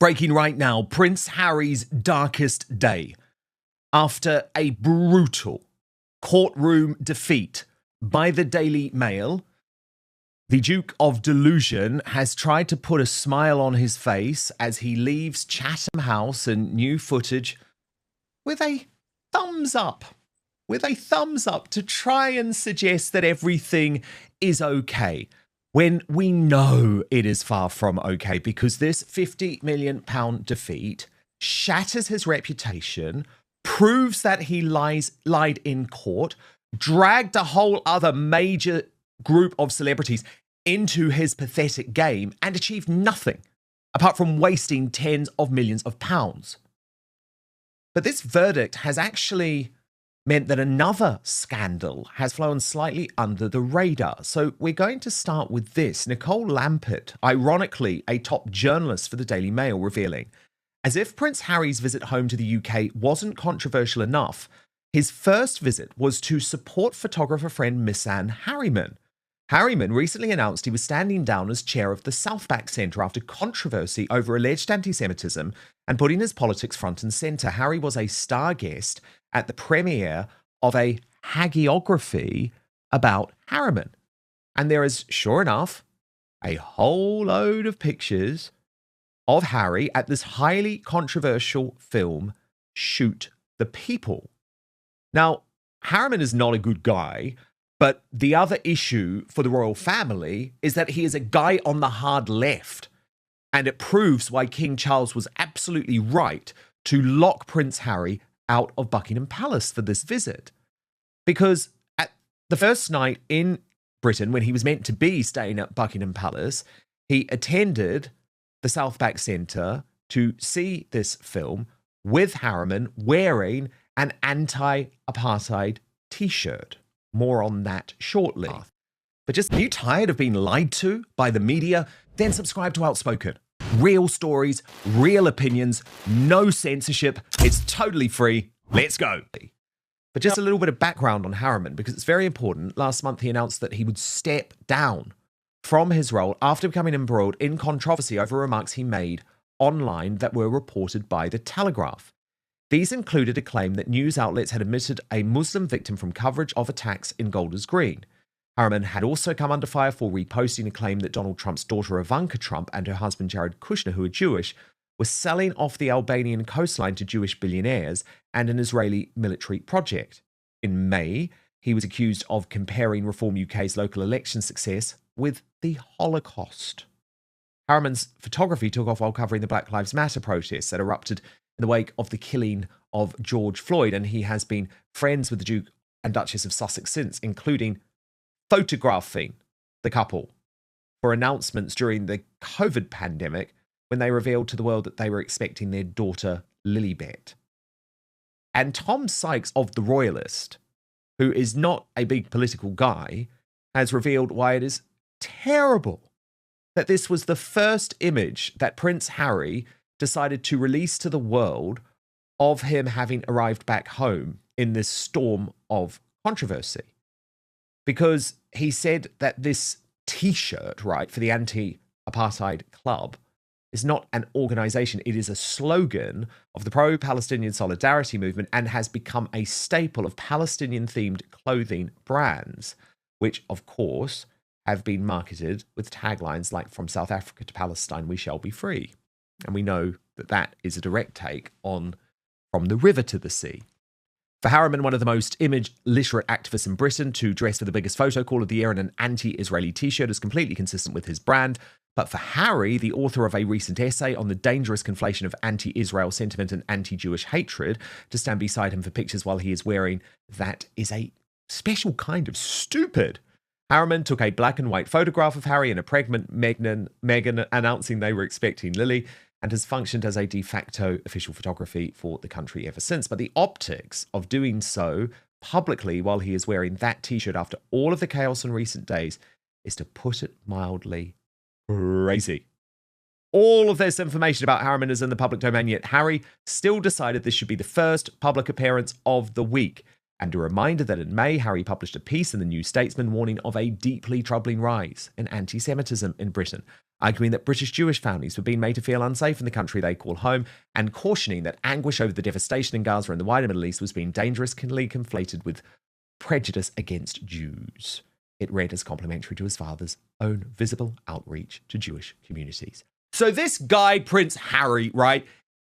Breaking right now, Prince Harry's darkest day. After a brutal courtroom defeat by the Daily Mail, the Duke of Delusion has tried to put a smile on his face as he leaves Chatham House and new footage with a thumbs up. With a thumbs up to try and suggest that everything is okay. When we know it is far from okay, because this £50 million defeat shatters his reputation, proves that he lied in court, dragged a whole other major group of celebrities into his pathetic game, and achieved nothing apart from wasting tens of millions of pounds. But this verdict has actually meant that another scandal has flown slightly under the radar. So we're going to start with this. Nicole Lampert, ironically a top journalist for the Daily Mail, revealing, as if Prince Harry's visit home to the UK wasn't controversial enough, his first visit was to support photographer friend Miss Anne Harriman. Harriman recently announced he was standing down as chair of the Southbank Centre after controversy over alleged antisemitism and putting his politics front and centre. Harry was a star guest at the premiere of a hagiography about Harriman. And there is, sure enough, a whole load of pictures of Harry at this highly controversial film, Shoot the People. Now, Harriman is not a good guy, but the other issue for the royal family is that he is a guy on the hard left. And it proves why King Charles was absolutely right to lock Prince Harry out of Buckingham Palace for this visit. Because at the first night in Britain, when he was meant to be staying at Buckingham Palace, he attended the Southbank Centre to see this film with Harriman wearing an anti-apartheid t-shirt. More on that shortly. But are you tired of being lied to by the media? Then subscribe to Outspoken. Real stories, real opinions, no censorship. It's totally free. Let's go. But just a little bit of background on Harriman, because it's very important. Last month, he announced that he would step down from his role after becoming embroiled in controversy over remarks he made online that were reported by The Telegraph. These included a claim that news outlets had omitted a Muslim victim from coverage of attacks in Golders Green. Harriman had also come under fire for reposting a claim that Donald Trump's daughter Ivanka Trump and her husband Jared Kushner, who are Jewish, were selling off the Albanian coastline to Jewish billionaires and an Israeli military project. In May, he was accused of comparing Reform UK's local election success with the Holocaust. Harriman's photography took off while covering the Black Lives Matter protests that erupted in the wake of the killing of George Floyd, and he has been friends with the Duke and Duchess of Sussex since, including photographing the couple for announcements during the COVID pandemic when they revealed to the world that they were expecting their daughter Lilibet. And Tom Sykes of The Royalist, who is not a big political guy, has revealed why it is terrible that this was the first image that Prince Harry decided to release to the world of him having arrived back home in this storm of controversy. Because he said that this t-shirt, right, for the anti-apartheid club is not an organization. It is a slogan of the pro-Palestinian solidarity movement and has become a staple of Palestinian-themed clothing brands, which, of course, have been marketed with taglines like "From South Africa to Palestine, we shall be free." And we know that that is a direct take on "From the River to the Sea." For Harriman, one of the most image-literate activists in Britain, to dress for the biggest photo call of the year in an anti-Israeli t-shirt is completely consistent with his brand. But for Harry, the author of a recent essay on the dangerous conflation of anti-Israel sentiment and anti-Jewish hatred, to stand beside him for pictures while he is wearing that is a special kind of stupid. Harriman took a black and white photograph of Harry and a pregnant Meghan announcing they were expecting Lily, and has functioned as a de facto official photography for the country ever since. But the optics of doing so publicly while he is wearing that t-shirt after all of the chaos in recent days is, to put it mildly, crazy. All of this information about Harriman is in the public domain, yet Harry still decided this should be the first public appearance of the week. And a reminder that in May, Harry published a piece in the New Statesman warning of a deeply troubling rise in antisemitism in Britain, arguing that British Jewish families were being made to feel unsafe in the country they call home, and cautioning that anguish over the devastation in Gaza and the wider Middle East was being dangerously conflated with prejudice against Jews. It read as complimentary to his father's own visible outreach to Jewish communities. So this guy, Prince Harry, right,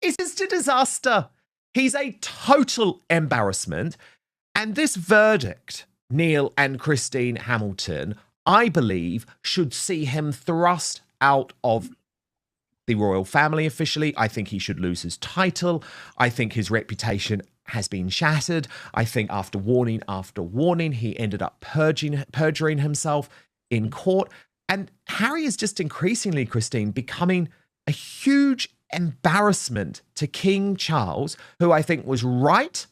is just a disaster. He's a total embarrassment. And this verdict, Neil and Christine Hamilton, I believe, should see him thrust out of the royal family officially. I think he should lose his title. I think his reputation has been shattered. I think after warning, he ended up perjuring himself in court. And Harry is just increasingly, Christine, becoming a huge embarrassment to King Charles, who I think was right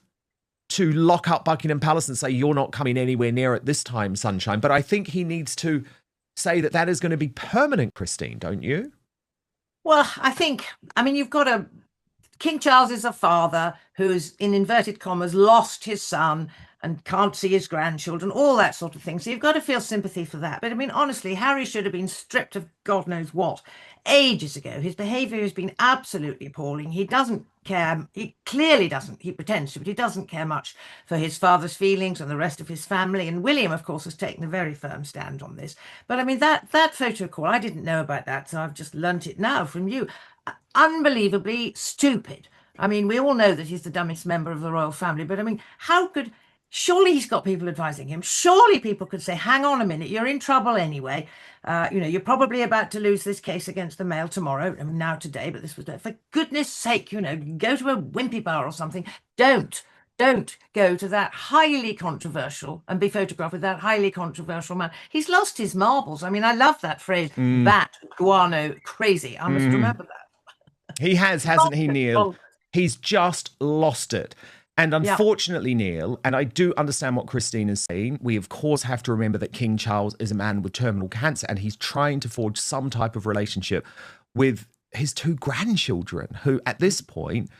to lock up Buckingham Palace and say, you're not coming anywhere near it this time, sunshine. But I think he needs to say that is going to be permanent, Christine, don't you? Well, you've got King Charles is a father who's, in inverted commas, lost his son and can't see his grandchildren, all that sort of thing. So you've got to feel sympathy for that. But honestly, Harry should have been stripped of God knows what ages ago. His behaviour has been absolutely appalling. He doesn't care. He clearly doesn't. He pretends to, but he doesn't care much for his father's feelings and the rest of his family. And William, of course, has taken a very firm stand on this. But that photo call, I didn't know about that, so I've just learnt it now from you. Unbelievably stupid. We all know that he's the dumbest member of the royal family, but how could... Surely he's got people advising him. Surely people could say, hang on a minute, you're in trouble anyway. You're probably about to lose this case against the Mail tomorrow. Now today, but this was... For goodness sake, go to a wimpy bar or something. Don't go to that highly controversial and be photographed with that highly controversial man. He's lost his marbles. I love that phrase, bat, guano, crazy. I must remember that. He has, hasn't he, Neil? He's just lost it. And unfortunately, Neil, and I do understand what Christine is saying, we of course have to remember that King Charles is a man with terminal cancer, and he's trying to forge some type of relationship with his two grandchildren, who at this point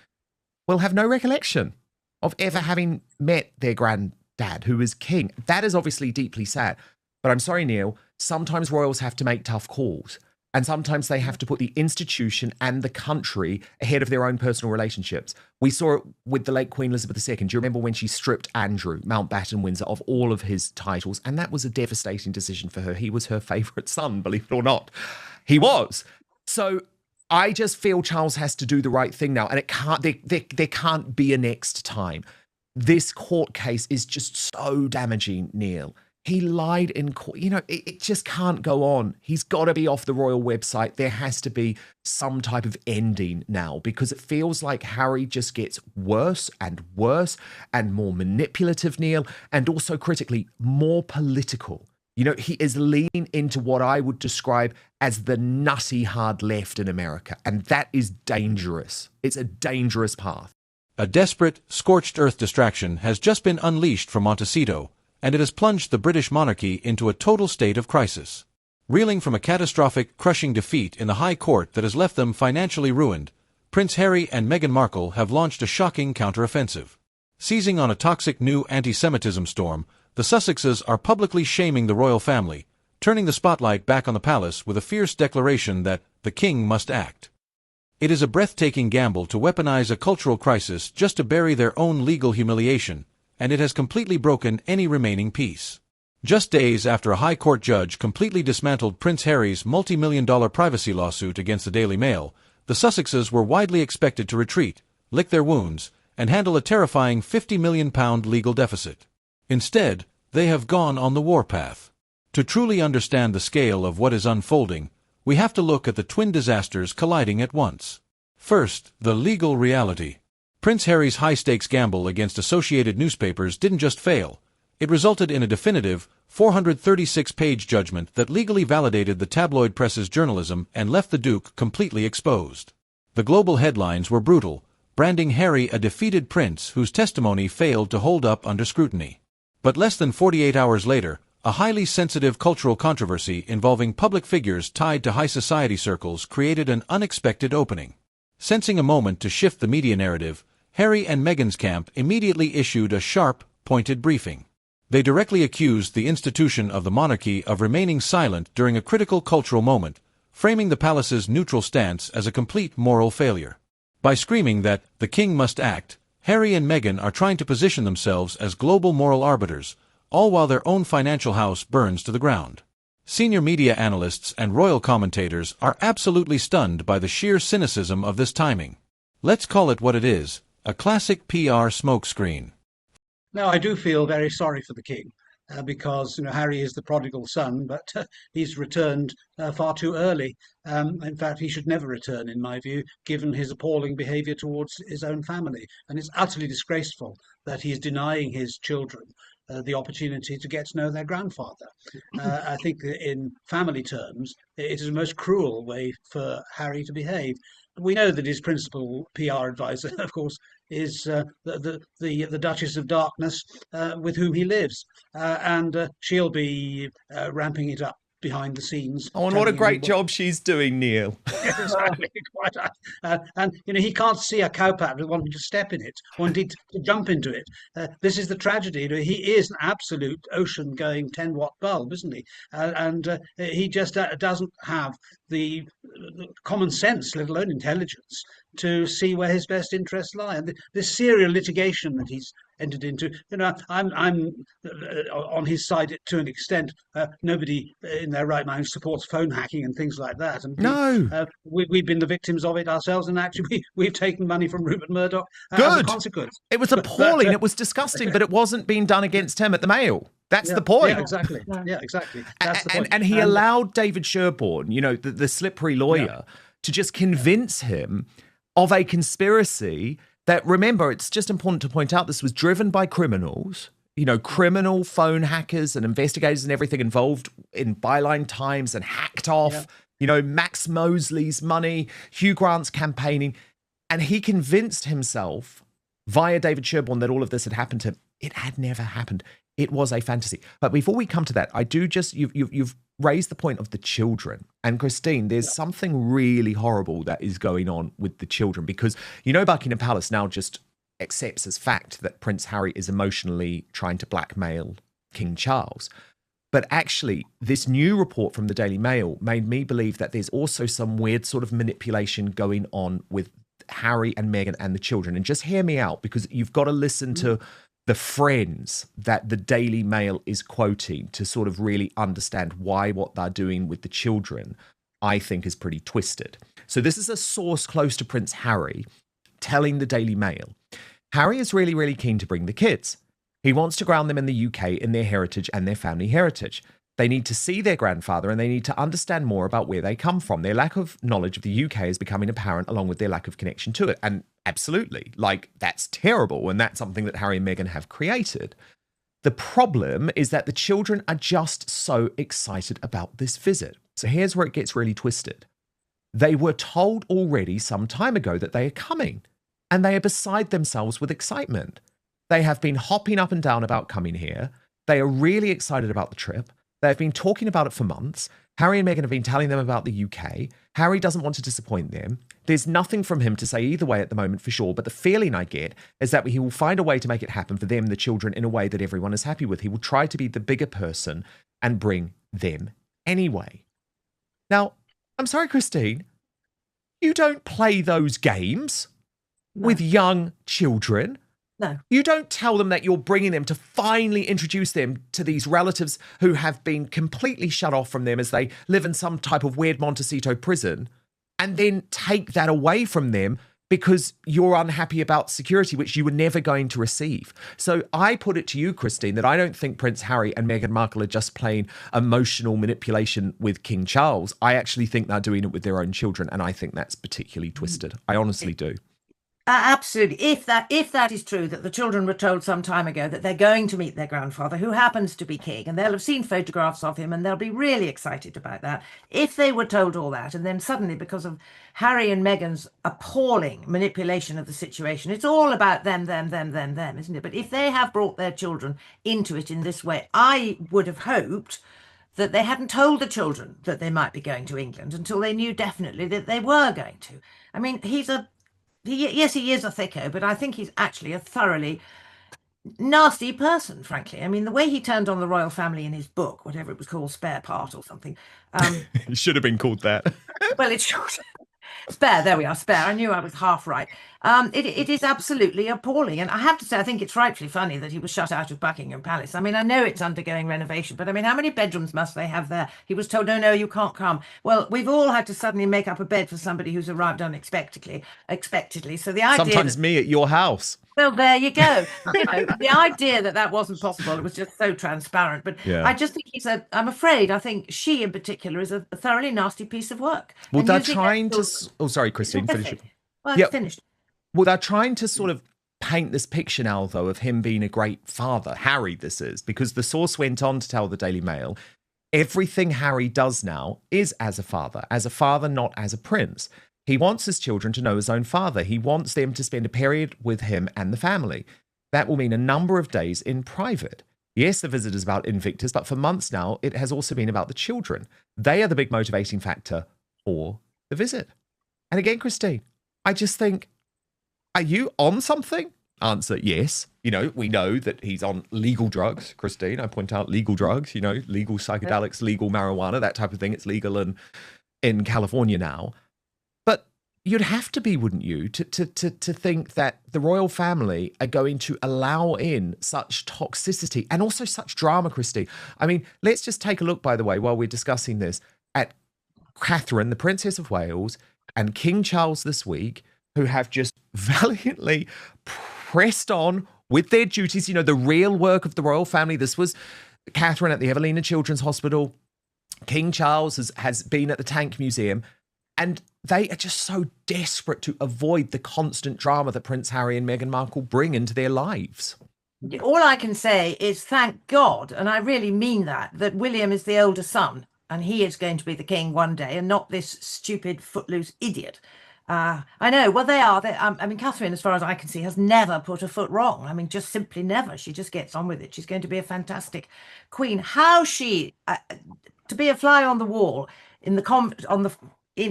will have no recollection of ever having met their granddad, who is king. That is obviously deeply sad. But I'm sorry, Neil, sometimes royals have to make tough calls. And sometimes they have to put the institution and the country ahead of their own personal relationships. We saw it with the late Queen Elizabeth II. Do you remember when she stripped Andrew, Mountbatten Windsor, of all of his titles? And that was a devastating decision for her. He was her favourite son, believe it or not. He was. So I just feel Charles has to do the right thing now. And it can't. There can't be a next time. This court case is just so damaging, Neil. He lied in court. It just can't go on. He's got to be off the royal website. There has to be some type of ending now, because it feels like Harry just gets worse and more manipulative, Neil, and also critically more political. He is leaning into what I would describe as the nutty hard left in America, and that is dangerous. It's a dangerous path. A desperate, scorched earth distraction has just been unleashed from Montecito, and it has plunged the British monarchy into a total state of crisis. Reeling from a catastrophic, crushing defeat in the High Court that has left them financially ruined, Prince Harry and Meghan Markle have launched a shocking counteroffensive. Seizing on a toxic new anti-Semitism storm, the Sussexes are publicly shaming the royal family, turning the spotlight back on the palace with a fierce declaration that the king must act. It is a breathtaking gamble to weaponize a cultural crisis just to bury their own legal humiliation, and it has completely broken any remaining peace. Just days after a High Court judge completely dismantled Prince Harry's multi-million-dollar privacy lawsuit against the Daily Mail, the Sussexes were widely expected to retreat, lick their wounds, and handle a terrifying £50 million legal deficit. Instead, they have gone on the warpath. To truly understand the scale of what is unfolding, we have to look at the twin disasters colliding at once. First, the legal reality. Prince Harry's high-stakes gamble against Associated Newspapers didn't just fail. It resulted in a definitive, 436-page judgment that legally validated the tabloid press's journalism and left the Duke completely exposed. The global headlines were brutal, branding Harry a defeated prince whose testimony failed to hold up under scrutiny. But less than 48 hours later, a highly sensitive cultural controversy involving public figures tied to high society circles created an unexpected opening. Sensing a moment to shift the media narrative, Harry and Meghan's camp immediately issued a sharp, pointed briefing. They directly accused the institution of the monarchy of remaining silent during a critical cultural moment, framing the palace's neutral stance as a complete moral failure. By screaming that the king must act, Harry and Meghan are trying to position themselves as global moral arbiters, all while their own financial house burns to the ground. Senior media analysts and royal commentators are absolutely stunned by the sheer cynicism of this timing. Let's call it what it is, a classic PR smokescreen. Now, I do feel very sorry for the king because Harry is the prodigal son, but he's returned far too early. In fact, he should never return, in my view, given his appalling behaviour towards his own family. And it's utterly disgraceful that he's denying his children the opportunity to get to know their grandfather. I think that in family terms, it is a most cruel way for Harry to behave. We know that his principal PR advisor, of course, is the Duchess of Darkness, with whom he lives, and she'll be ramping it up behind the scenes. Oh, and what a great job she's doing, Neil. Exactly, quite right. And he can't see a cowpat wanting to step in it, wanting to jump into it. This is the tragedy. He is an absolute ocean-going 10-watt bulb, isn't he? And he just doesn't have the common sense, let alone intelligence, to see where his best interests lie. And this serial litigation that he's entered into, I'm on his side to an extent. Nobody in their right mind supports phone hacking and things like that. And no, we've been the victims of it ourselves, and actually we've taken money from Rupert Murdoch as a consequence. It was appalling. It was disgusting, but it wasn't being done against him at the Mail. That's the point. Yeah, exactly. Yeah, exactly. That's the point. And he allowed David Sherborne, the slippery lawyer, to just convince him of a conspiracy that, remember, it's just important to point out, this was driven by criminals, criminal phone hackers and investigators and everything involved in Byline Times and hacked off, Max Mosley's money, Hugh Grant's campaigning. And he convinced himself via David Sherborne that all of this had happened to him. It had never happened. It was a fantasy. But before we come to that, I do just, you've raised the point of the children. And Christine, there's something really horrible that is going on with the children, because, Buckingham Palace now just accepts as fact that Prince Harry is emotionally trying to blackmail King Charles. But actually, this new report from the Daily Mail made me believe that there's also some weird sort of manipulation going on with Harry and Meghan and the children. And just hear me out, because you've got to listen to the friends that the Daily Mail is quoting to sort of really understand why what they're doing with the children, I think, is pretty twisted. So this is a source close to Prince Harry telling the Daily Mail, Harry is really, really keen to bring the kids. He wants to ground them in the UK in their heritage and their family heritage. They need to see their grandfather and they need to understand more about where they come from. Their lack of knowledge of the UK is becoming apparent, along with their lack of connection to it. And absolutely, that's terrible. And that's something that Harry and Meghan have created. The problem is that the children are just so excited about this visit. So here's where it gets really twisted. They were told already some time ago that they are coming, and they are beside themselves with excitement. They have been hopping up and down about coming here. They are really excited about the trip. They've been talking about it for months. Harry and Meghan have been telling them about the UK. Harry doesn't want to disappoint them. There's nothing from him to say either way at the moment, for sure. But the feeling I get is that he will find a way to make it happen for them, the children, in a way that everyone is happy with. He will try to be the bigger person and bring them anyway. Now, I'm sorry, Christine, you don't play those games with young children. No. You don't tell them that you're bringing them to finally introduce them to these relatives who have been completely shut off from them as they live in some type of weird Montecito prison, and then take that away from them because you're unhappy about security, which you were never going to receive. So I put it to you, Christine, that I don't think Prince Harry and Meghan Markle are just playing emotional manipulation with King Charles. I actually think they're doing it with their own children, and I think that's particularly twisted. I honestly do. Absolutely. If that is true, that the children were told some time ago that they're going to meet their grandfather, who happens to be king, and they'll have seen photographs of him and they'll be really excited about that. If they were told all that, and then suddenly, because of Harry and Meghan's appalling manipulation of the situation, it's all about them, isn't it? But if they have brought their children into it in this way, I would have hoped that they hadn't told the children that they might be going to England until they knew definitely that they were going to. I mean, yes, he is a thicko, but I think he's actually a thoroughly nasty person, frankly. I mean, the way he turned on the royal family in his book, whatever it was called, Spare Part or something. It should have been called that. Well, it's short. Spare, there we are, Spare. I knew I was half right. It is absolutely appalling. And I have to say, I think it's frightfully funny that he was shut out of Buckingham Palace. I mean, I know it's undergoing renovation, but I mean, how many bedrooms must they have there? He was told, no, you can't come. Well, we've all had to suddenly make up a bed for somebody who's arrived unexpectedly. So the idea Sometimes me at your house. well, there you go. The idea that wasn't possible, it was just so transparent. But Yeah. I just think I'm afraid, I think she in particular is a thoroughly nasty piece of work. Well, And they're using trying it to. Oh, sorry, Christine. Finish it. Well, Yeah. it's finished. Well, they're trying to sort of paint this picture now, though, of him being a great father. Harry, this is, because the source went on to tell the Daily Mail, everything Harry does now is as a father, not as a prince. He wants his children to know his own father. He wants them to spend a period with him and the family. That will mean a number of days in private. Yes, the visit is about Invictus, but for months now, it has also been about the children. They are the big motivating factor for the visit. And again, Christine, I just think, are you on something? Answer, yes. We know that he's on legal drugs, Christine. I point out legal drugs, legal psychedelics, legal marijuana, that type of thing. It's legal in California now. But you'd have to be, wouldn't you, to think that the royal family are going to allow in such toxicity and also such drama, Christine. I mean, let's just take a look, by the way, while we're discussing this, at Catherine, the Princess of Wales, and King Charles this week, who have just valiantly pressed on with their duties, the real work of the royal family. This was Catherine at the Evelina Children's Hospital. King Charles has been at the Tank Museum. And they are just so desperate to avoid the constant drama that Prince Harry and Meghan Markle bring into their lives. All I can say is thank God, and I really mean that William is the older son, and he is going to be the king one day, and not this stupid, footloose idiot. I know. Well, they are. I mean, Catherine, as far as I can see, has never put a foot wrong. I mean, just simply never. She just gets on with it. She's going to be a fantastic queen. How she to be a fly on the wall in the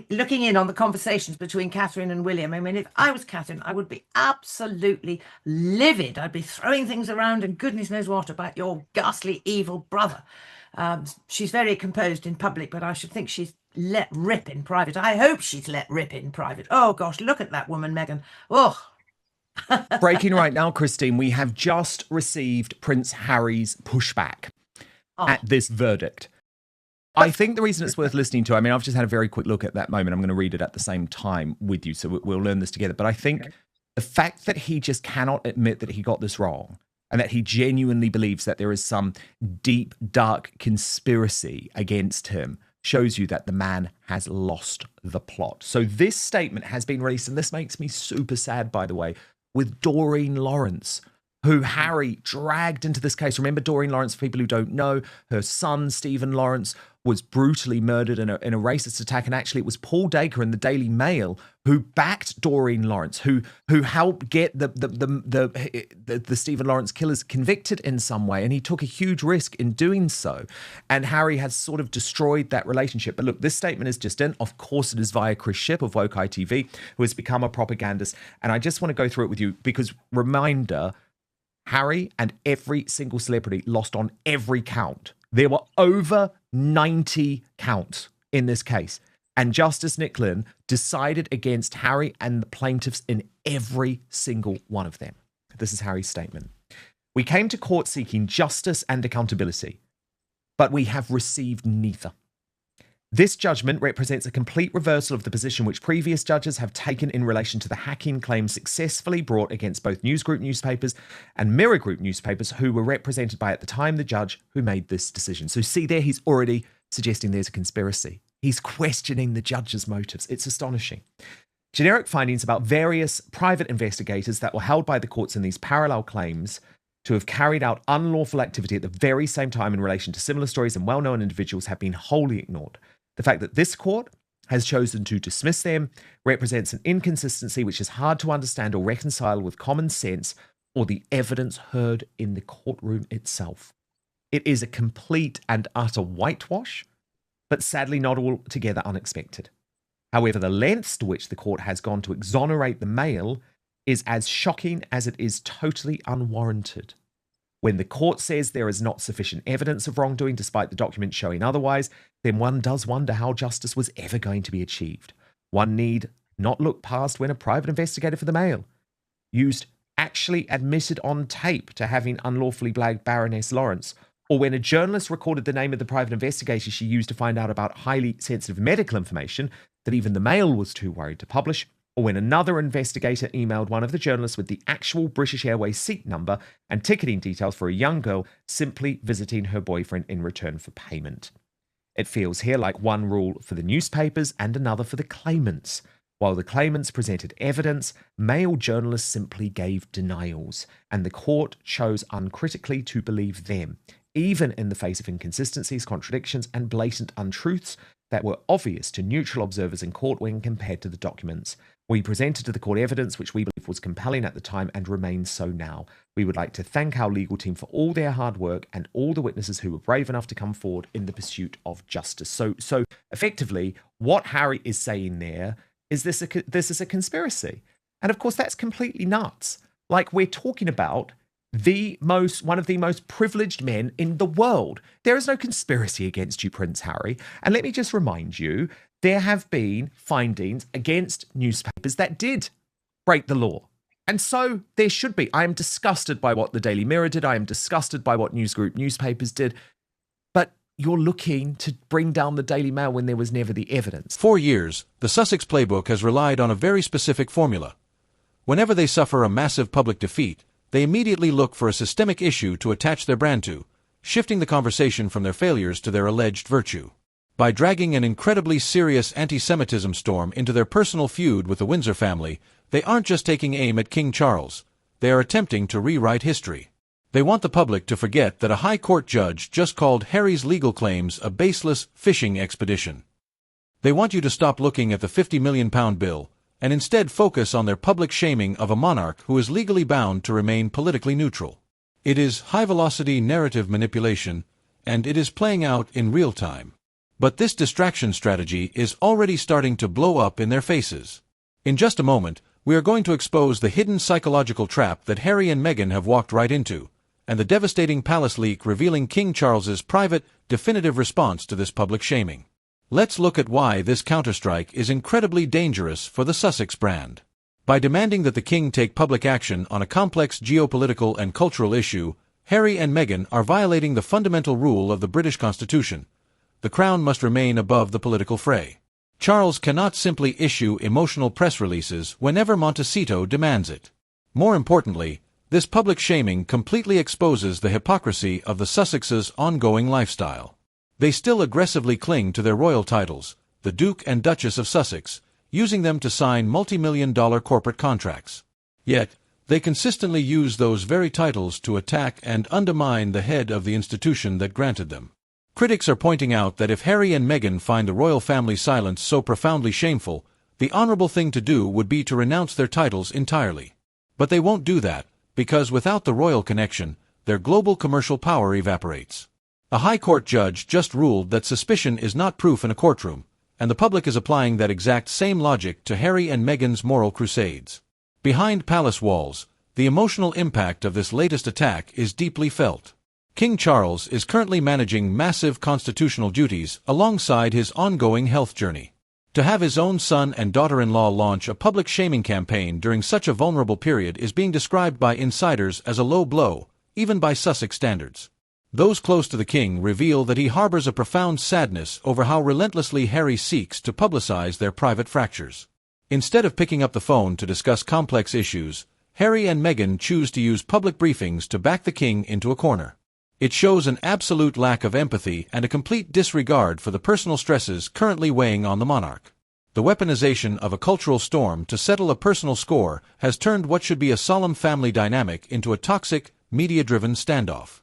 looking in on the conversations between Catherine and William. I mean, if I was Catherine, I would be absolutely livid. I'd be throwing things around and goodness knows what about your ghastly, evil brother. She's very composed in public, but I should think she's let rip in private. I hope she's let rip in private. Oh, gosh, look at that woman, Meghan. Oh. Breaking right now, Christine, we have just received Prince Harry's pushback at this verdict. I think the reason it's worth listening to, I mean, I've just had a very quick look at that moment. I'm going to read it at the same time with you, so we'll learn this together. But I think the fact that he just cannot admit that he got this wrong and that he genuinely believes that there is some deep, dark conspiracy against him shows you that the man has lost the plot. So this statement has been released, and this makes me super sad, by the way, with Doreen Lawrence, who Harry dragged into this case. Remember Doreen Lawrence, for people who don't know, her son, Stephen Lawrence, was brutally murdered in a racist attack. And actually, it was Paul Dacre in the Daily Mail who backed Doreen Lawrence, who helped get the Stephen Lawrence killers convicted in some way. And he took a huge risk in doing so. And Harry has sort of destroyed that relationship. But look, this statement is just in. Of course, it is via Chris Shipp of Woke ITV, who has become a propagandist. And I just want to go through it with you because, reminder, Harry and every single celebrity lost on every count. There were over 90 counts in this case. And Justice Nicklin decided against Harry and the plaintiffs in every single one of them. This is Harry's statement. We came to court seeking justice and accountability, but we have received neither. This judgment represents a complete reversal of the position which previous judges have taken in relation to the hacking claims successfully brought against both News Group newspapers and Mirror Group newspapers, who were represented by, at the time, the judge who made this decision. So see there, he's already suggesting there's a conspiracy. He's questioning the judge's motives. It's astonishing. Generic findings about various private investigators that were held by the courts in these parallel claims to have carried out unlawful activity at the very same time in relation to similar stories and well-known individuals have been wholly ignored. The fact that this court has chosen to dismiss them represents an inconsistency which is hard to understand or reconcile with common sense or the evidence heard in the courtroom itself. It is a complete and utter whitewash, but sadly not altogether unexpected. However, the lengths to which the court has gone to exonerate the Mail is as shocking as it is totally unwarranted. When the court says there is not sufficient evidence of wrongdoing despite the documents showing otherwise, then one does wonder how justice was ever going to be achieved. One need not look past when a private investigator for the Mail actually admitted on tape to having unlawfully blagged Baroness Lawrence, or when a journalist recorded the name of the private investigator she used to find out about highly sensitive medical information that even the Mail was too worried to publish, or when another investigator emailed one of the journalists with the actual British Airways seat number and ticketing details for a young girl simply visiting her boyfriend in return for payment. It feels here like one rule for the newspapers and another for the claimants. While the claimants presented evidence, Mail journalists simply gave denials, and the court chose uncritically to believe them, even in the face of inconsistencies, contradictions, and blatant untruths that were obvious to neutral observers in court when compared to the documents. We presented to the court evidence which we believe was compelling at the time and remains so now. We would like to thank our legal team for all their hard work and all the witnesses who were brave enough to come forward in the pursuit of justice. So effectively, what Harry is saying there is this is a conspiracy. And of course, that's completely nuts. Like, we're talking about one of the most privileged men in the world. There is no conspiracy against you, Prince Harry. And let me just remind you, there have been findings against newspapers that did break the law. And so there should be. I am disgusted by what the Daily Mirror did. I am disgusted by what News Group newspapers did. But you're looking to bring down the Daily Mail when there was never the evidence. For years, the Sussex playbook has relied on a very specific formula. Whenever they suffer a massive public defeat, they immediately look for a systemic issue to attach their brand to, shifting the conversation from their failures to their alleged virtue. By dragging an incredibly serious antisemitism storm into their personal feud with the Windsor family, they aren't just taking aim at King Charles, they are attempting to rewrite history. They want the public to forget that a High Court judge just called Harry's legal claims a baseless fishing expedition. They want you to stop looking at the £50 million bill, and instead focus on their public shaming of a monarch who is legally bound to remain politically neutral. It is high-velocity narrative manipulation, and it is playing out in real time. But this distraction strategy is already starting to blow up in their faces. In just a moment, we are going to expose the hidden psychological trap that Harry and Meghan have walked right into, and the devastating palace leak revealing King Charles's private, definitive response to this public shaming. Let's look at why this counterstrike is incredibly dangerous for the Sussex brand. By demanding that the king take public action on a complex geopolitical and cultural issue, Harry and Meghan are violating the fundamental rule of the British Constitution. The crown must remain above the political fray. Charles cannot simply issue emotional press releases whenever Montecito demands it. More importantly, this public shaming completely exposes the hypocrisy of the Sussexes' ongoing lifestyle. They still aggressively cling to their royal titles, the Duke and Duchess of Sussex, using them to sign multi-million-dollar corporate contracts. Yet, they consistently use those very titles to attack and undermine the head of the institution that granted them. Critics are pointing out that if Harry and Meghan find the royal family's silence so profoundly shameful, the honorable thing to do would be to renounce their titles entirely. But they won't do that, because without the royal connection, their global commercial power evaporates. A High Court judge just ruled that suspicion is not proof in a courtroom, and the public is applying that exact same logic to Harry and Meghan's moral crusades. Behind palace walls, the emotional impact of this latest attack is deeply felt. King Charles is currently managing massive constitutional duties alongside his ongoing health journey. To have his own son and daughter-in-law launch a public shaming campaign during such a vulnerable period is being described by insiders as a low blow, even by Sussex standards. Those close to the king reveal that he harbors a profound sadness over how relentlessly Harry seeks to publicize their private fractures. Instead of picking up the phone to discuss complex issues, Harry and Meghan choose to use public briefings to back the king into a corner. It shows an absolute lack of empathy and a complete disregard for the personal stresses currently weighing on the monarch. The weaponization of a cultural storm to settle a personal score has turned what should be a solemn family dynamic into a toxic, media-driven standoff.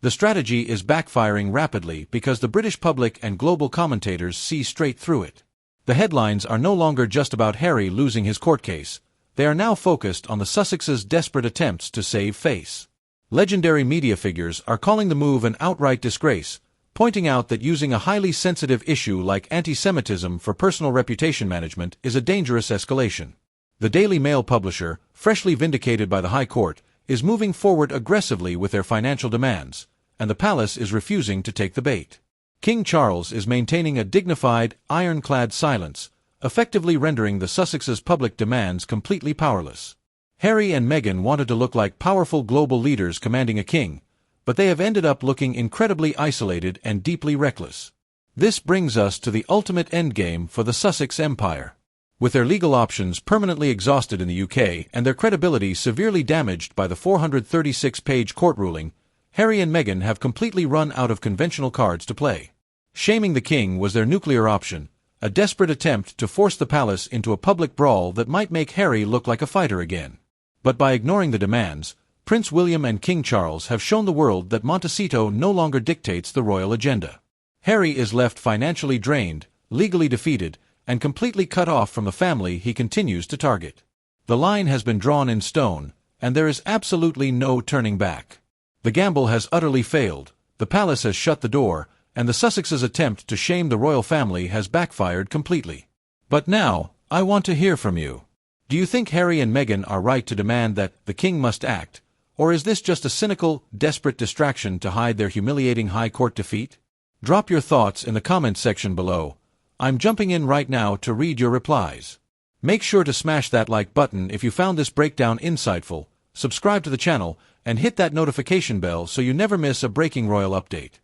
The strategy is backfiring rapidly because the British public and global commentators see straight through it. The headlines are no longer just about Harry losing his court case. They are now focused on the Sussexes' desperate attempts to save face. Legendary media figures are calling the move an outright disgrace, pointing out that using a highly sensitive issue like antisemitism for personal reputation management is a dangerous escalation. The Daily Mail publisher, freshly vindicated by the High Court, is moving forward aggressively with their financial demands, and the palace is refusing to take the bait. King Charles is maintaining a dignified, ironclad silence, effectively rendering the Sussexes' public demands completely powerless. Harry and Meghan wanted to look like powerful global leaders commanding a king, but they have ended up looking incredibly isolated and deeply reckless. This brings us to the ultimate endgame for the Sussex Empire. With their legal options permanently exhausted in the UK and their credibility severely damaged by the 436-page court ruling, Harry and Meghan have completely run out of conventional cards to play. Shaming the king was their nuclear option, a desperate attempt to force the palace into a public brawl that might make Harry look like a fighter again. But by ignoring the demands, Prince William and King Charles have shown the world that Montecito no longer dictates the royal agenda. Harry is left financially drained, legally defeated, and completely cut off from the family he continues to target. The line has been drawn in stone, and there is absolutely no turning back. The gamble has utterly failed, the palace has shut the door, and the Sussexes' attempt to shame the royal family has backfired completely. But now, I want to hear from you. Do you think Harry and Meghan are right to demand that the king must act, or is this just a cynical, desperate distraction to hide their humiliating high court defeat? Drop your thoughts in the comments section below. I'm jumping in right now to read your replies. Make sure to smash that like button if you found this breakdown insightful, subscribe to the channel, and hit that notification bell so you never miss a breaking royal update.